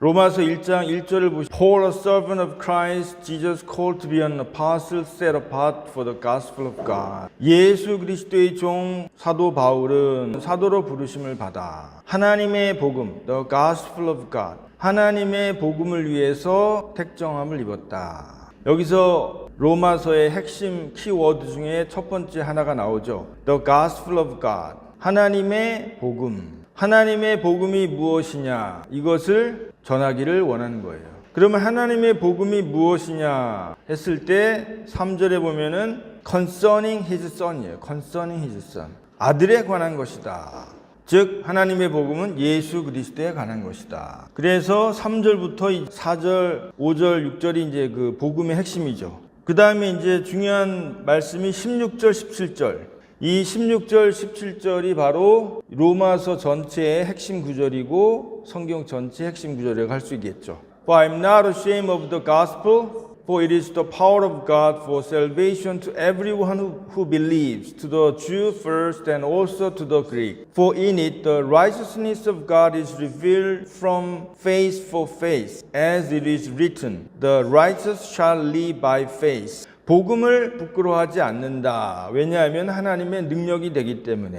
로마서 1장 1절을 보시면 Paul, a servant of Christ, Jesus called to be an apostle set apart for the gospel of God. 예수 그리스도의 종 사도 바울은 사도로 부르심을 받아 하나님의 복음, the gospel of God, 하나님의 복음을 위해서 택정함을 입었다. 여기서 로마서의 핵심 키워드 중에 첫 번째 하나가 나오죠. The gospel of God, 하나님의 복음. 하나님의 복음이 무엇이냐, 이것을 전하기를 원하는 거예요. 그러면 하나님의 복음이 무엇이냐 했을 때 3절에 보면은 concerning his son이에요. concerning his son. 아들에 관한 것이다. 즉 하나님의 복음은 예수 그리스도에 관한 것이다. 그래서 3절부터 4절, 5절, 6절이 이제 그 복음의 핵심이죠. 그 다음에 이제 중요한 말씀이 16절, 17절. 이 16절, 17절이 바로 로마서 전체의 핵심 구절이고 성경 전체의 핵심 구절이라고 할 수 있겠죠. For I am not ashamed of the gospel, for it is the power of God for salvation to everyone who believes, to the Jew first and also to the Greek. For in it the righteousness of God is revealed from faith for faith, as it is written, the righteous shall live by faith. 복음을 부끄러워하지 않는다. 왜냐하면 하나님의 능력이 되기 때문에.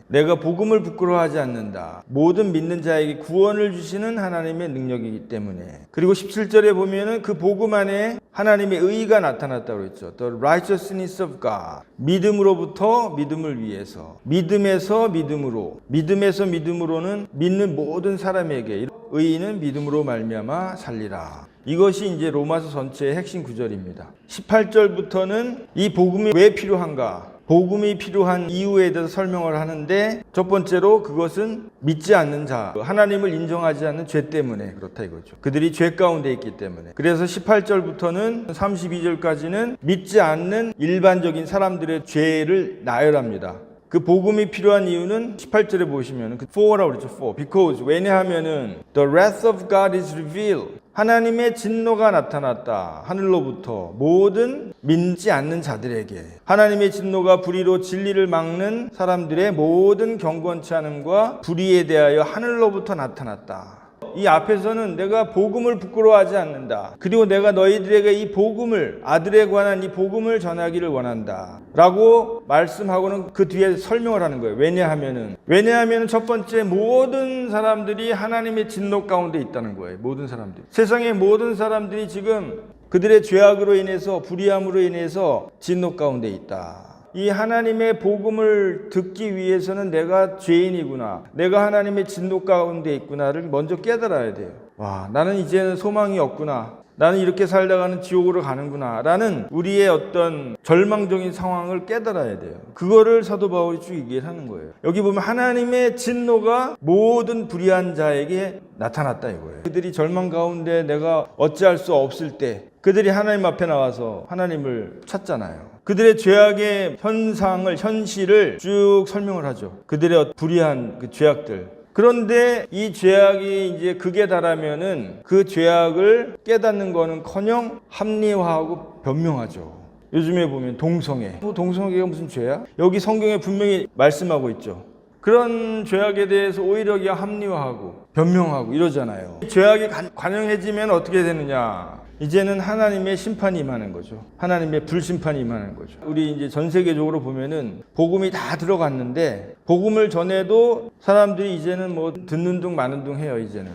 내가 복음을 부끄러워하지 않는다. 모든 믿는 자에게 구원을 주시는 하나님의 능력이기 때문에. 그리고 17절에 보면은 그 복음 안에 하나님의 의가 나타났다고 했죠. The righteousness of God. 믿음으로부터 믿음을 위해서. 믿음에서 믿음으로. 믿음에서 믿음으로는 믿는 모든 사람에게 의인은 믿음으로 말미암아 살리라. 이것이 이제 로마서 전체의 핵심 구절입니다. 18절부터는 이 복음이 왜 필요한가? 복음이 필요한 이유에 대해서 설명을 하는데 첫 번째로 그것은 믿지 않는 자, 하나님을 인정하지 않는 죄 때문에 그렇다 이거죠. 그들이 죄 가운데 있기 때문에. 그래서 18절부터는 32절까지는 믿지 않는 일반적인 사람들의 죄를 나열합니다. 그 복음이 필요한 이유는 18절에 보시면 for라고 그러죠. for. because. 왜냐하면은 the wrath of God is revealed. 하나님의 진노가 나타났다. 하늘로부터 모든 믿지 않는 자들에게. 하나님의 진노가 불의로 진리를 막는 사람들의 모든 경건치 않음과 불의에 대하여 하늘로부터 나타났다. 이 앞에서는 내가 복음을 부끄러워하지 않는다. 그리고 내가 너희들에게 이 복음을, 아들에 관한 이 복음을 전하기를 원한다. 라고 말씀하고는 그 뒤에 설명을 하는 거예요. 왜냐하면은 첫 번째 모든 사람들이 하나님의 진노 가운데 있다는 거예요. 모든 사람들이. 세상의 모든 사람들이 지금 그들의 죄악으로 인해서, 불의함으로 인해서 진노 가운데 있다. 이 하나님의 복음을 듣기 위해서는 내가 죄인이구나, 내가 하나님의 진노 가운데 있구나를 먼저 깨달아야 돼요. 와, 나는 이제는 소망이 없구나, 나는 이렇게 살다가는 지옥으로 가는구나 라는 우리의 어떤 절망적인 상황을 깨달아야 돼요. 그거를 사도 바울이 쭉 얘기를 하는 거예요. 여기 보면 하나님의 진노가 모든 불의한 자에게 나타났다 이거예요. 그들이 절망 가운데 내가 어찌할 수 없을 때 그들이 하나님 앞에 나와서 하나님을 찾잖아요. 그들의 죄악의 현실을 쭉 설명을 하죠. 그들의 불의한 그 죄악들. 그런데 이 죄악이 이제 극에 달하면은 그 죄악을 깨닫는 거는커녕 합리화하고 변명하죠. 요즘에 보면 동성애. 동성애가 무슨 죄야? 여기 성경에 분명히 말씀하고 있죠. 그런 죄악에 대해서 오히려 그냥 합리화하고 변명하고 이러잖아요. 죄악이 관영해지면 어떻게 되느냐? 이제는 하나님의 심판이 임하는 거죠. 하나님의 불심판이 임하는 거죠. 우리 이제 전 세계적으로 보면은 복음이 다 들어갔는데 복음을 전해도 사람들이 이제는 뭐 듣는 둥 마는 둥 해요. 이제는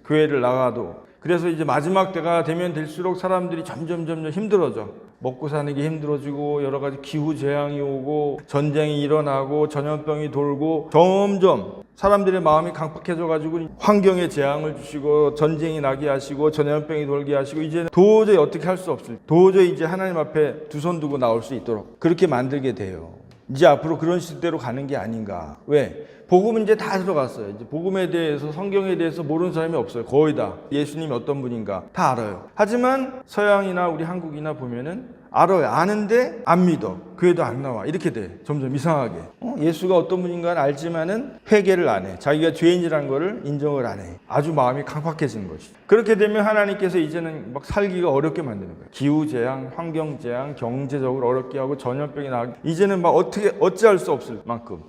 교회를 나가도. 그래서 이제 마지막 때가 되면 될수록 사람들이 점점 힘들어져. 먹고 사는 게 힘들어지고 여러 가지 기후 재앙이 오고 전쟁이 일어나고 전염병이 돌고 점점 사람들의 마음이 강팍해져 가지고 환경에 재앙을 주시고 전쟁이 나게 하시고 전염병이 돌게 하시고 이제는 도저히 어떻게 할 수 없을, 도저히 이제 하나님 앞에 두 손 두고 나올 수 있도록 그렇게 만들게 돼요. 이제 앞으로 그런 시대로 가는 게 아닌가. 왜? 복음은 이제 다 들어갔어요. 이제 복음에 대해서, 성경에 대해서 모르는 사람이 없어요. 거의 다. 예수님이 어떤 분인가 다 알아요. 하지만 서양이나 우리 한국이나 보면은 알아요. 아는데 안 믿어. 교회도 안 나와. 이렇게 돼. 점점 이상하게. 예수가 어떤 분인가는 알지만은 회개를 안 해. 자기가 죄인이라는 거를 인정을 안 해. 아주 마음이 강팍해지는 것이죠. 그렇게 되면 하나님께서 이제는 막 살기가 어렵게 만드는 거예요. 기후재앙, 환경재앙, 경제적으로 어렵게 하고 전염병이 나고 이제는 막 어찌할 수 없을 만큼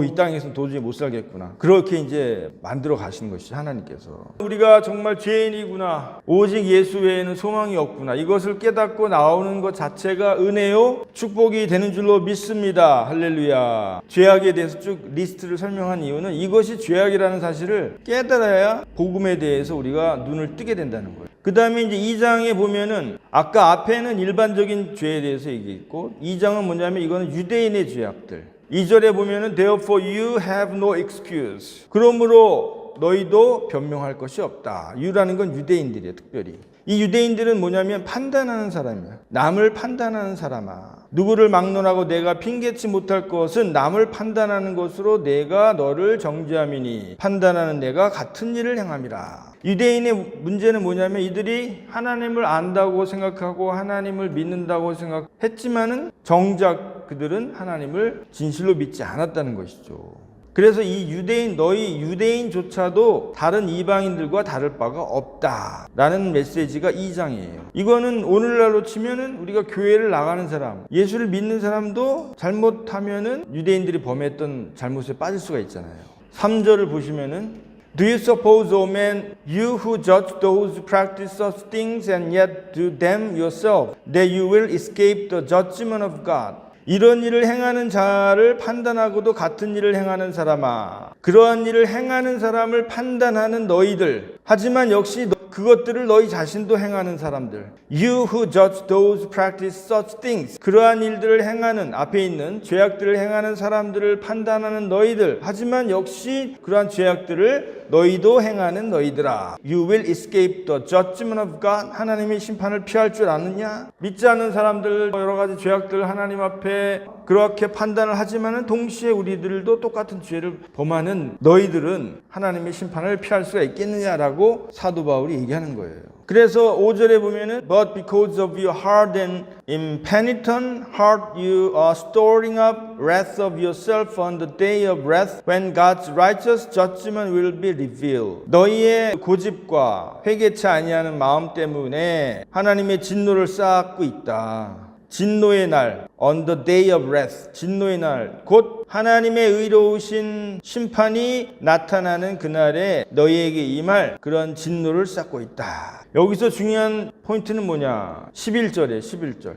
이 땅에서는 도저히 못 살겠구나. 그렇게 이제 만들어 가시는 것이죠. 하나님께서. 우리가 정말 죄인이구나. 오직 예수 외에는 소망이 없구나. 이것을 깨닫고 나오는 것 자체가 은혜요 축복이 되는 줄로 믿습니다. 할렐루야. 죄악에 대해서 쭉 리스트를 설명한 이유는 이것이 죄악이라는 사실을 깨달아야 복음에 대해서 우리가 눈을 뜨게 된다는 거예요. 그 다음에 이제 2장에 보면은 아까 앞에는 일반적인 죄에 대해서 얘기했고 2장은 뭐냐면 이거는 유대인의 죄악들. 2절에 보면은 Therefore you have no excuse. 그러므로 너희도 변명할 것이 없다. you라는 건 유대인들이에요. 특별히. 이 유대인들은 뭐냐면 판단하는 사람이야. 남을 판단하는 사람아. 누구를 막론하고 내가 핑계치 못할 것은 남을 판단하는 것으로 내가 너를 정죄함이니 판단하는 내가 같은 일을 행함이라. 유대인의 문제는 뭐냐면 이들이 하나님을 안다고 생각하고 하나님을 믿는다고 생각했지만은 정작 그들은 하나님을 진실로 믿지 않았다는 것이죠. 그래서 이 유대인, 너희 유대인조차도 다른 이방인들과 다를 바가 없다라는 메시지가 2장이에요. 이거는 오늘날로 치면은 우리가 교회를 나가는 사람, 예수를 믿는 사람도 잘못하면은 유대인들이 범했던 잘못에 빠질 수가 있잖아요. 3절을 보시면은 Do you suppose, O man, you who judge those who practice such things and yet do them yourself, that you will escape the judgment of God? 이런 일을 행하는 자를 판단하고도 같은 일을 행하는 사람아, 그러한 일을 행하는 사람을 판단하는 너희들, 하지만 역시 그것들을 너희 자신도 행하는 사람들, You who judge those who practice such things, 그러한 일들을 행하는, 앞에 있는 죄악들을 행하는 사람들을 판단하는 너희들, 하지만 역시 그러한 죄악들을 너희도 행하는 너희들아, You will escape the judgment of God. 하나님의 심판을 피할 줄 아느냐? 믿지 않는 사람들 여러 가지 죄악들 하나님 앞에 그렇게 판단을 하지만은 동시에 우리들도 똑같은 죄를 범하는 너희들은 하나님의 심판을 피할 수가 있겠느냐라고 사도 바울이 얘기하는 거예요. 그래서 5절에 보면은 But because of your hard and impenitent heart you are storing up wrath of yourself on the day of wrath when God's righteous judgment will be revealed. 너희의 고집과 회개치 아니하는 마음 때문에 하나님의 진노를 쌓고 있다. 진노의 날, on the day of wrath, 진노의 날, 곧 하나님의 의로우신 심판이 나타나는 그날에 너희에게 임할 그런 진노를 쌓고 있다. 여기서 중요한 포인트는 뭐냐? 11절.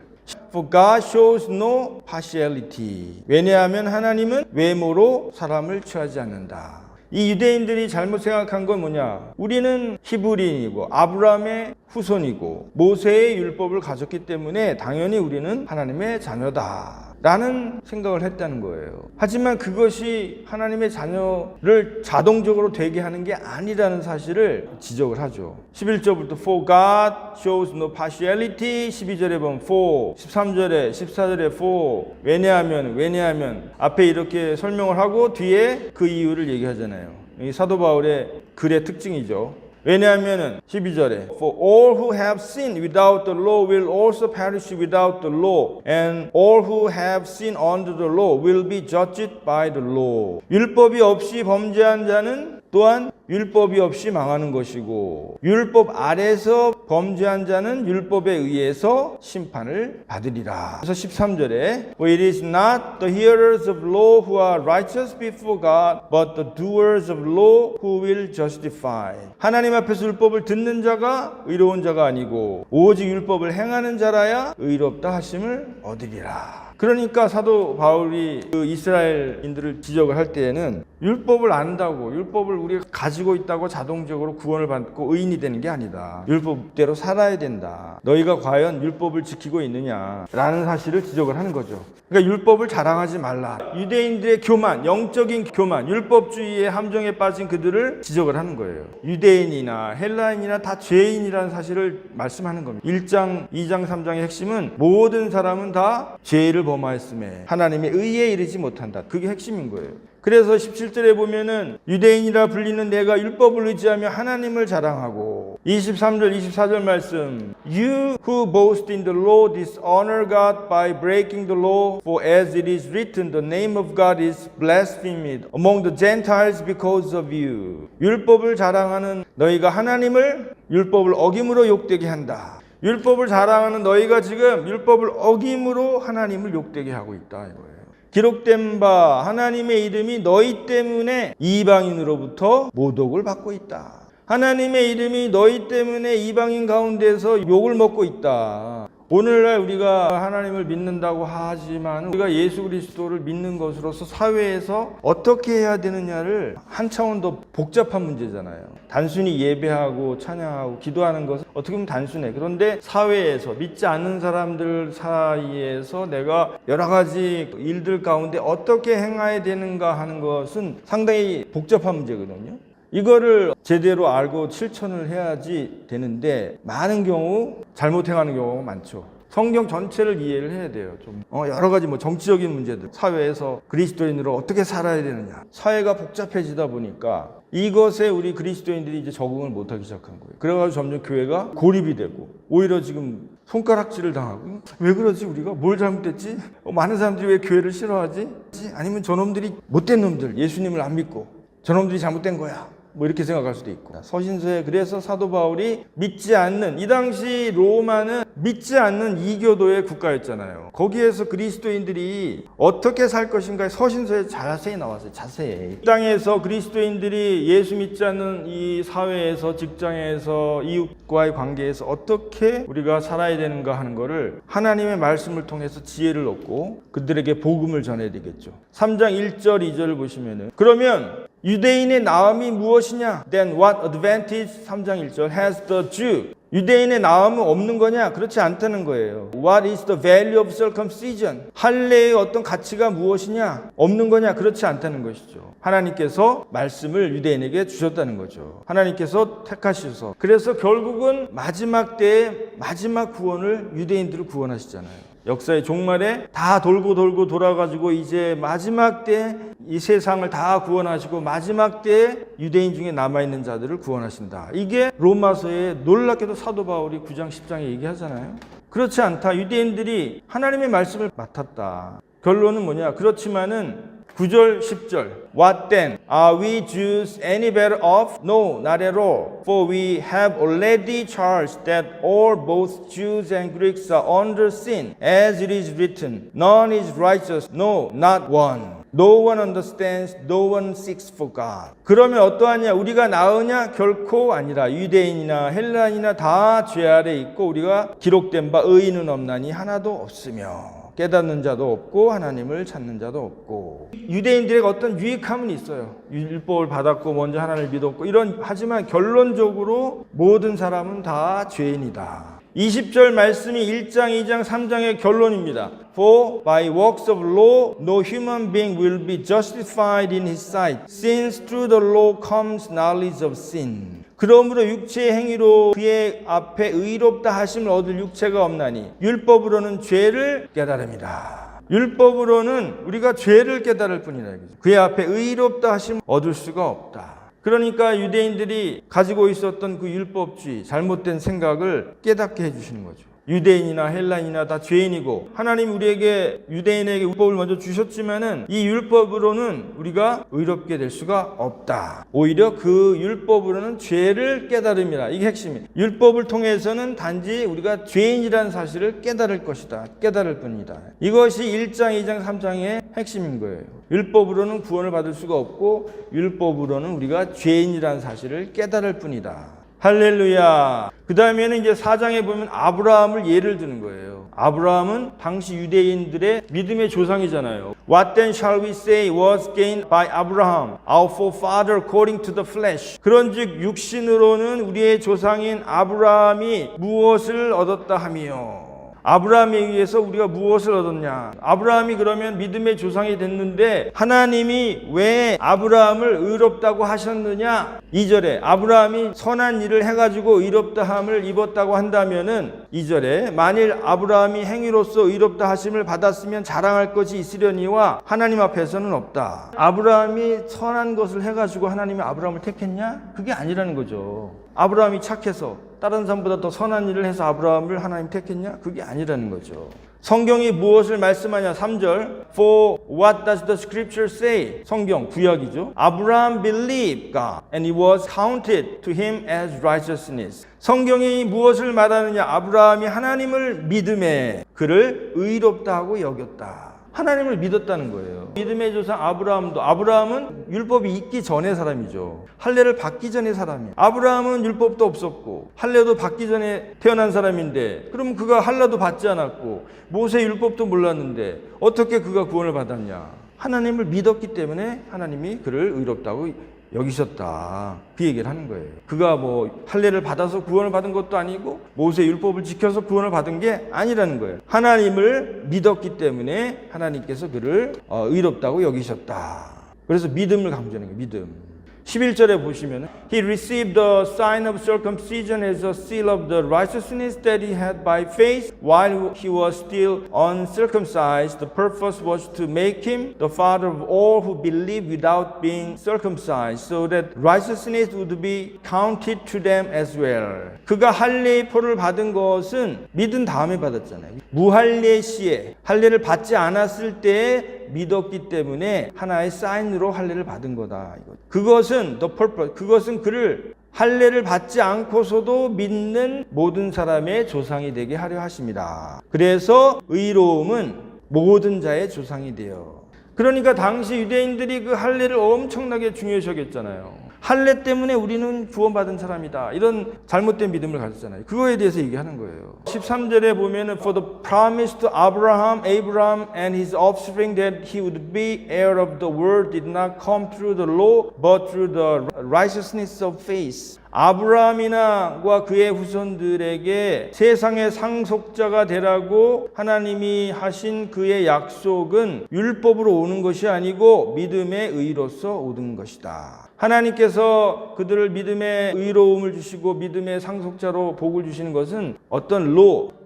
For God shows no partiality. 왜냐하면 하나님은 외모로 사람을 취하지 않는다. 이 유대인들이 잘못 생각한 건 뭐냐? 우리는 히브리인이고 아브라함의 후손이고 모세의 율법을 가졌기 때문에 당연히 우리는 하나님의 자녀다 라는 생각을 했다는 거예요. 하지만 그것이 하나님의 자녀를 자동적으로 되게 하는 게 아니라는 사실을 지적을 하죠. 11절부터 For God shows no partiality, 12절에 보면 for, 13절에 14절에 for, 왜냐하면 앞에 이렇게 설명을 하고 뒤에 그 이유를 얘기하잖아요. 이 사도 바울의 글의 특징이죠. 왜냐하면 12절에 For all who have sinned without the law will also perish without the law, and all who have sinned under the law will be judged by the law. 율법이 없이 범죄한 자는 또한 율법이 없이 망하는 것이고 율법 아래서 범죄한 자는 율법에 의해서 심판을 받으리라. 그래서 13절에 For it is not the hearers of law who are righteous before God, but the doers of law who will justify. 하나님 앞에서 율법을 듣는 자가 의로운 자가 아니고 오직 율법을 행하는 자라야 의롭다 하심을 얻으리라. 그러니까 사도 바울이 그 이스라엘인들을 지적을 할 때에는 율법을 안다고 율법을 우리가 가지고 있다고 자동적으로 구원을 받고 의인이 되는 게 아니다. 율법대로 살아야 된다. 너희가 과연 율법을 지키고 있느냐라는 사실을 지적을 하는 거죠. 그러니까 율법을 자랑하지 말라. 유대인들의 교만, 영적인 교만, 율법주의의 함정에 빠진 그들을 지적을 하는 거예요. 유대인이나 헬라인이나 다 죄인이라는 사실을 말씀하는 겁니다. 1장, 2장, 3장의 핵심은 모든 사람은 다 죄를 범하였음에 하나님의 의에 이르지 못한다. 그게 핵심인 거예요. 그래서 17절에 보면은 유대인이라 불리는 내가 율법을 의지하며 하나님을 자랑하고 23절 24절 말씀 You who boast in the law dishonor God by breaking the law for as it is written the name of God is blasphemed among the Gentiles because of you. 율법을 자랑하는 너희가 하나님을 율법을 어김으로 욕되게 한다. 율법을 자랑하는 너희가 지금 율법을 어김으로 하나님을 욕되게 하고 있다 이거예요. 기록된 바 하나님의 이름이 너희 때문에 이방인으로부터 모독을 받고 있다. 하나님의 이름이 너희 때문에 이방인 가운데서 욕을 먹고 있다. 오늘날 우리가 하나님을 믿는다고 하지만 우리가 예수 그리스도를 믿는 것으로서 사회에서 어떻게 해야 되느냐를 한 차원 더 복잡한 문제잖아요. 단순히 예배하고 찬양하고 기도하는 것은 어떻게 보면 단순해. 그런데 사회에서 믿지 않는 사람들 사이에서 내가 여러 가지 일들 가운데 어떻게 행해야 되는가 하는 것은 상당히 복잡한 문제거든요. 이거를 제대로 알고 실천을 해야지 되는데 많은 경우 잘못 행하는 경우가 많죠. 성경 전체를 이해를 해야 돼요. 좀 여러 가지 정치적인 문제들, 사회에서 그리스도인으로 어떻게 살아야 되느냐. 사회가 복잡해지다 보니까 이것에 우리 그리스도인들이 이제 적응을 못하기 시작한 거예요. 그래가지고 점점 교회가 고립이 되고 오히려 지금 손가락질을 당하고 왜 그러지 우리가? 뭘 잘못했지? 많은 사람들이 왜 교회를 싫어하지? 아니면 저놈들이 못된 놈들, 예수님을 안 믿고 저놈들이 잘못된 거야. 이렇게 생각할 수도 있고. 서신서에 그래서 사도 바울이 믿지 않는, 이 당시 로마는 믿지 않는 이교도의 국가였잖아요. 거기에서 그리스도인들이 어떻게 살 것인가에 서신서에 자세히 나왔어요. 자세히. 이 땅에서 그리스도인들이 예수 믿지 않는 이 사회에서, 직장에서, 이웃과의 관계에서 어떻게 우리가 살아야 되는가 하는 거를 하나님의 말씀을 통해서 지혜를 얻고 그들에게 복음을 전해야 되겠죠. 3장 1절 2절을 보시면은 그러면 유대인의 나음이 무엇이냐? Then what advantage 3장 1절 has the Jew? 유대인의 나음은 없는 거냐? 그렇지 않다는 거예요. What is the value of circumcision? 할례의 어떤 가치가 무엇이냐? 없는 거냐? 그렇지 않다는 것이죠. 하나님께서 말씀을 유대인에게 주셨다는 거죠. 하나님께서 택하셔서. 그래서 결국은 마지막 때에 마지막 구원을 유대인들을 구원하시잖아요. 역사의 종말에 다 돌고 돌아가지고 이제 마지막 때 이 세상을 다 구원하시고 마지막 때 유대인 중에 남아있는 자들을 구원하신다. 이게 로마서에 놀랍게도 사도 바울이 9장 10장에 얘기하잖아요. 그렇지 않다. 유대인들이 하나님의 말씀을 맡았다. 결론은 뭐냐? 그렇지만은 9절 10절 What then? Are we Jews any better off? No, not at all. For we have already charged that all, both Jews and Greeks, are under sin. As it is written, none is righteous, no, not one. No one understands, no one seeks for God. 그러면 어떠하냐? 우리가 나으냐? 결코 아니라 유대인이나 헬라인이나 다 죄 아래 있고 우리가 기록된 바 의인은 없나니 하나도 없으며 깨닫는 자도 없고 하나님을 찾는 자도 없고. 유대인들에게 어떤 유익함은 있어요. 율법을 받았고 먼저 하나님을 믿었고 하지만 결론적으로 모든 사람은 다 죄인이다. 20절 말씀이 1장, 2장, 3장의 결론입니다. For by works of law no human being will be justified in his sight, since through the law comes knowledge of sin. 그러므로 육체의 행위로 그의 앞에 의롭다 하심을 얻을 육체가 없나니 율법으로는 죄를 깨달음이라. 율법으로는 우리가 죄를 깨달을 뿐이라. 그의 앞에 의롭다 하심을 얻을 수가 없다. 그러니까 유대인들이 가지고 있었던 그 율법주의, 잘못된 생각을 깨닫게 해주시는 거죠. 유대인이나 헬라인이나 다 죄인이고 하나님 우리에게 유대인에게 율법을 먼저 주셨지만은 이 율법으로는 우리가 의롭게 될 수가 없다. 오히려 그 율법으로는 죄를 깨달음이라. 이게 핵심이에요. 율법을 통해서는 단지 우리가 죄인이라는 사실을 깨달을 것이다. 깨달을 뿐이다. 이것이 1장, 2장, 3장의 핵심인 거예요. 율법으로는 구원을 받을 수가 없고 율법으로는 우리가 죄인이라는 사실을 깨달을 뿐이다. 할렐루야. 그 다음에는 이제 4장에 보면 아브라함을 예를 드는 거예요. 아브라함은 당시 유대인들의 믿음의 조상이잖아요. What then shall we say was gained by Abraham, our forefather according to the flesh? 그런즉 육신으로는 우리의 조상인 아브라함이 무엇을 얻었다 하며 아브라함에 의해서 우리가 무엇을 얻었냐? 아브라함이 그러면 믿음의 조상이 됐는데 하나님이 왜 아브라함을 의롭다고 하셨느냐? 2절에 아브라함이 선한 일을 해가지고 의롭다함을 입었다고 한다면은 2절에 만일 아브라함이 행위로서 의롭다 하심을 받았으면 자랑할 것이 있으려니와 하나님 앞에서는 없다. 아브라함이 선한 것을 해가지고 하나님이 아브라함을 택했냐? 그게 아니라는 거죠. 아브라함이 착해서 다른 사람보다 더 선한 일을 해서 아브라함을 하나님 택했냐? 그게 아니라는 거죠. 성경이 무엇을 말씀하냐? 3절 For what does the scripture say? 성경 구약이죠. Abraham believed God and it was counted to him as righteousness. 성경이 무엇을 말하느냐? 아브라함이 하나님을 믿음에 그를 의롭다 하고 여겼다. 하나님을 믿었다는 거예요. 믿음의 조상 아브라함은 율법이 있기 전의 사람이죠. 할례를 받기 전의 사람이에요. 아브라함은 율법도 없었고 할례도 받기 전에 태어난 사람인데 그럼 그가 할례도 받지 않았고 모세 율법도 몰랐는데 어떻게 그가 구원을 받았냐? 하나님을 믿었기 때문에 하나님이 그를 의롭다고 여기셨다. 그 얘기를 하는 거예요. 그가 뭐 할례를 받아서 구원을 받은 것도 아니고 모세 율법을 지켜서 구원을 받은 게 아니라는 거예요. 하나님을 믿었기 때문에 하나님께서 그를 의롭다고 여기셨다. 그래서 믿음을 강조하는 거예요. 믿음. 11절에 보시면 He received the sign of circumcision as a seal of the righteousness that he had by faith while he was still uncircumcised. The purpose was to make him the father of all who believe without being circumcised so that righteousness would be counted to them as well. 그가 할례의 표를 받은 것은 믿은 다음에 받았잖아요. 무할례 시에 할례를 받지 않았을 때에 믿었기 때문에 하나의 사인으로 할례를 받은 거다. 그것은 the purpose. 그것은 그를 할례를 받지 않고서도 믿는 모든 사람의 조상이 되게 하려 하십니다. 그래서 의로움은 모든 자의 조상이 되어. 그러니까 당시 유대인들이 그 할례를 엄청나게 중요시하겠잖아요. 할례 때문에 우리는 구원받은 사람이다. 이런 잘못된 믿음을 가졌잖아요. 그거에 대해서 얘기하는 거예요. 13절에 보면은 For the promise to Abraham and his offspring that he would be heir of the world did not come through the law but through the righteousness of faith. 아브라함이나 그의 후손들에게 세상의 상속자가 되라고 하나님이 하신 그의 약속은 율법으로 오는 것이 아니고 믿음의 의로서 오는 것이다. 하나님께서 그들을 믿음의 의로움을 주시고 믿음의 상속자로 복을 주시는 것은 어떤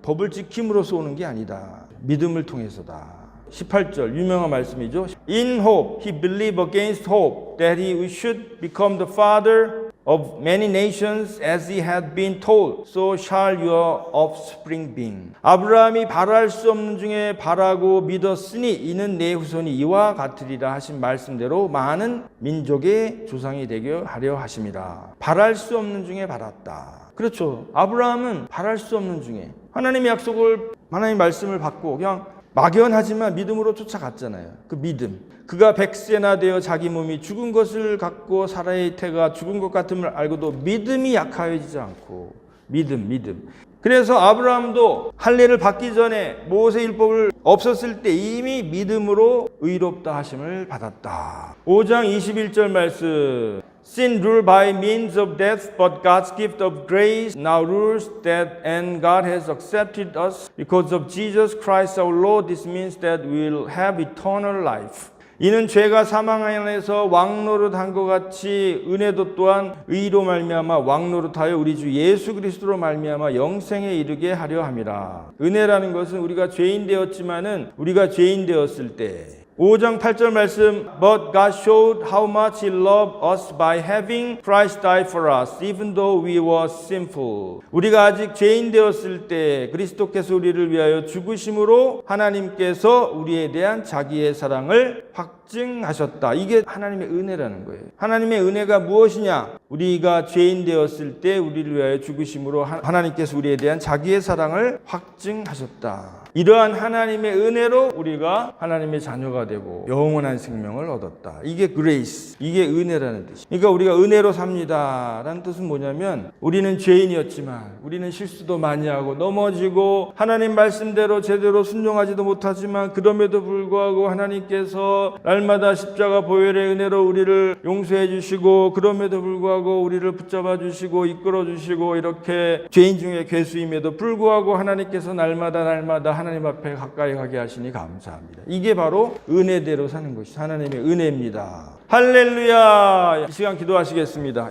법을 지킴으로써 오는 게 아니다. 믿음을 통해서다. 18절 유명한 말씀이죠. In hope he believed against hope that he should become the father of many nations as he had been told, so shall your offspring be. 아브라함이 바랄 수 없는 중에 바라고 믿었으니 이는 내 후손이 이와 같으리라 하신 말씀대로 많은 민족의 조상이 되게 하려 하심이라. 바랄 수 없는 중에 바랐다. 그렇죠. 아브라함은 바랄 수 없는 중에 하나님의 약속을 하나님의 말씀을 받고 그냥 막연하지만 믿음으로 쫓아갔잖아요. 그 믿음. 그가 100세나 되어 자기 몸이 죽은 것을 갖고 사라의 태가 죽은 것 같음을 알고도 믿음이 약하여지지 않고 믿음. 그래서 아브라함도 할례를 받기 전에 모세 율법을 없었을 때 이미 믿음으로 의롭다 하심을 받았다. 5장 21절 말씀. Sin ruled by means of death, but God's gift of grace now rules that, and God has accepted us because of Jesus Christ our Lord. This means that we will have eternal life. 이는 죄가 사망 안에서 왕노릇한 것 같이 은혜도 또한 의로 말미암아 왕노릇하여 우리 주 예수 그리스도로 말미암아 영생에 이르게 하려 함이라. 은혜라는 것은 우리가 죄인 되었지만은 우리가 죄인 되었을 때 5장 8절 말씀 But God showed how much He loved us by having Christ die for us even though we were sinful. 우리가 아직 죄인 되었을 때 그리스도께서 우리를 위하여 죽으심으로 하나님께서 우리에 대한 자기의 사랑을 확증하셨다. 이게 하나님의 은혜라는 거예요. 하나님의 은혜가 무엇이냐? 우리가 죄인 되었을 때 우리를 위하여 죽으심으로 하나님께서 우리에 대한 자기의 사랑을 확증하셨다. 이러한 하나님의 은혜로 우리가 하나님의 자녀가 되고 영원한 생명을 얻었다. 이게 그레이스, 이게 은혜라는 뜻이에요. 그러니까 우리가 은혜로 삽니다 라는 뜻은 뭐냐면 우리는 죄인이었지만 우리는 실수도 많이 하고 넘어지고 하나님 말씀대로 제대로 순종하지도 못하지만 그럼에도 불구하고 하나님께서 통해서 날마다 십자가 보혈의 은혜로 우리를 용서해 주시고 그럼에도 불구하고 우리를 붙잡아 주시고 이끌어 주시고 이렇게 죄인 중에 괴수임에도 불구하고 하나님께서 날마다 하나님 앞에 가까이 가게 하시니 감사합니다. 이게 바로 은혜대로 사는 것이 하나님의 은혜입니다. 할렐루야. 이 시간 기도하시겠습니다.